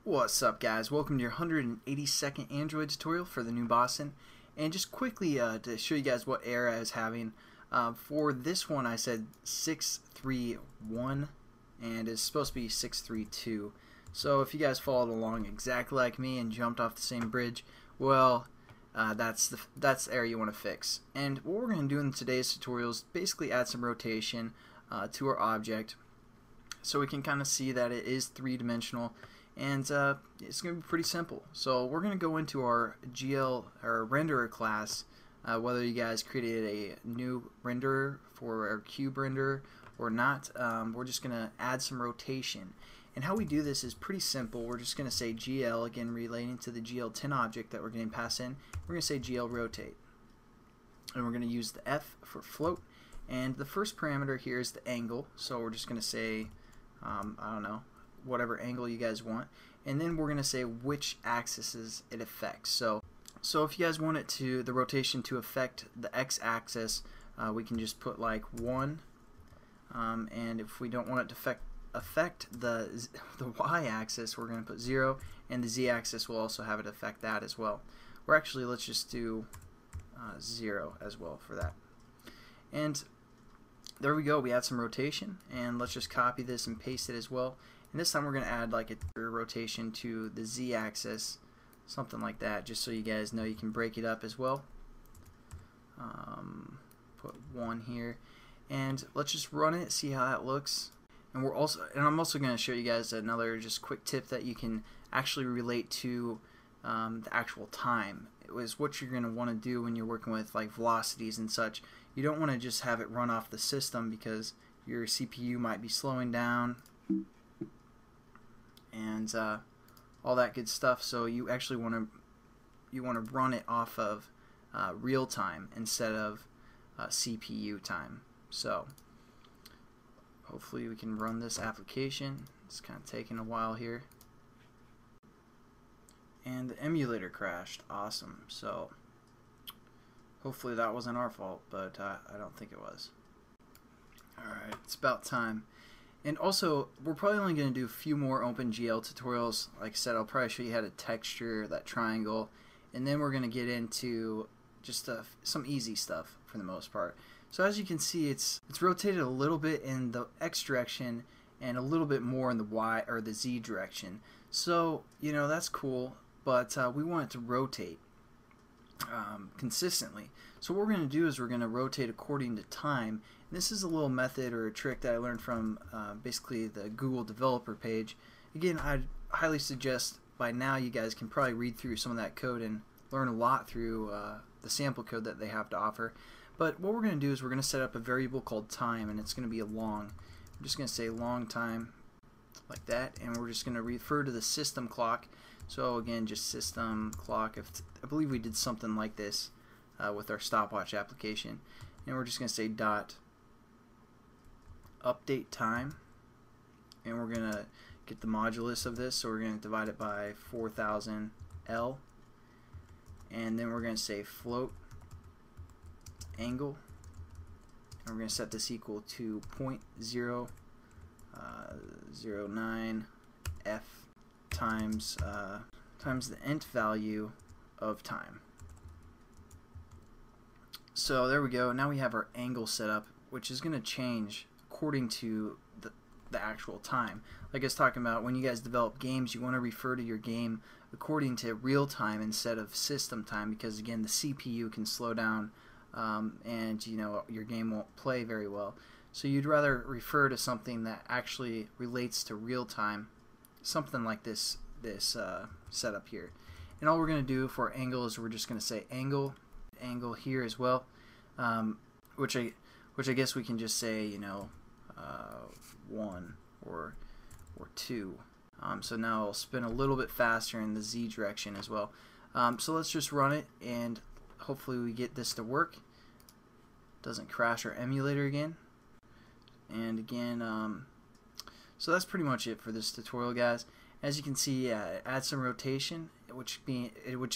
What's up, guys? Welcome to your 182nd Android tutorial for the new Boston. And just quickly to show you guys what error I was having. For this one I said 631 and it's supposed to be 632. So if you guys followed along exactly like me and jumped off the same bridge, well, that's the error you want to fix. And what we're going to do in today's tutorial is basically add some rotation to our object so we can kind of see that it is three-dimensional. And it's going to be pretty simple. So we're going to go into our GL or renderer class, whether you guys created a new renderer for our cube renderer or not. We're just going to add some rotation. And how we do this is pretty simple. We're just going to say GL, again relating to the GL10 object that we're going to pass in. We're going to say GL rotate. And we're going to use the F for float. And the first parameter here is the angle. So we're just going to say, I don't know, whatever angle you guys want, and then we're going to say which axes it affects. So if you guys want it to the rotation to affect the x-axis, we can just put like 1, and if we don't want it to affect the y-axis, we're going to put 0, and the z-axis will also have it affect that as well. Or actually, let's just do 0 as well for that. And there we go, we add some rotation, and let's just copy this and paste it as well. And this time we're going to add like a rotation to the z-axis, something like that, just so you guys know you can break it up as well. Put 1 here, and let's just run it, see how that looks. And I'm also going to show you guys another just quick tip that you can actually relate to the actual time. It was what you're going to want to do when you're working with like velocities and such. You don't want to just have it run off the system because your CPU might be slowing down and all that good stuff. So you actually want to run it off of real time instead of CPU time. So hopefully we can run this application. It's kind of taking a while here. And the emulator crashed. Awesome. So hopefully that wasn't our fault, but I don't think it was. Alright, it's about time. And also, we're probably only going to do a few more OpenGL tutorials. Like I said, I'll probably show you how to texture that triangle, and then we're going to get into just some easy stuff for the most part. So as you can see, it's rotated a little bit in the X direction and a little bit more in the Y or the Z direction. So, you know, that's cool, but we want it to rotate consistently. So what we're going to do is we're going to rotate according to time. And this is a little method or a trick that I learned from basically the Google developer page. Again, I'd highly suggest by now you guys can probably read through some of that code and learn a lot through the sample code that they have to offer. But what we're going to do is we're going to set up a variable called time, and it's going to be a long. I'm just going to say long time like that, and we're just going to refer to the system clock. So again, just system clock. I believe we did something like this with our stopwatch application, and we're just going to say dot update time, and we're going to get the modulus of this, so we're going to divide it by 4000 L, and then we're going to say float angle, and we're going to set this equal to 0.009 F times the nth value of time. So there we go. Now we have our angle set up, which is going to change according to the actual time. Like I was talking about, when you guys develop games, you want to refer to your game according to real time instead of system time, because again, the CPU can slow down and you know your game won't play very well. So you'd rather refer to something that actually relates to real time, something like this setup here. And all we're going to do for angle is we're just going to say angle here as well, which I guess we can just say, you know, 1 or 2. So now it'll spin a little bit faster in the Z direction as well. So let's just run it, and hopefully we get this to work. Doesn't crash our emulator again. And again, so that's pretty much it for this tutorial, guys. As you can see, add some rotation, which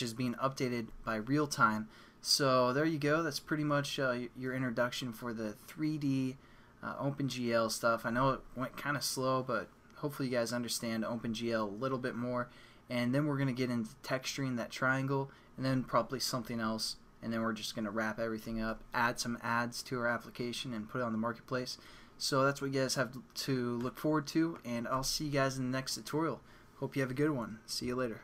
is being updated by real time. So there you go. That's pretty much your introduction for the 3D OpenGL stuff. I know it went kind of slow, but hopefully you guys understand OpenGL a little bit more, and then we're going to get into texturing that triangle, and then probably something else, and then we're just going to wrap everything up, add some ads to our application, and put it on the marketplace. So that's what you guys have to look forward to, and I'll see you guys in the next tutorial. Hope you have a good one. See you later.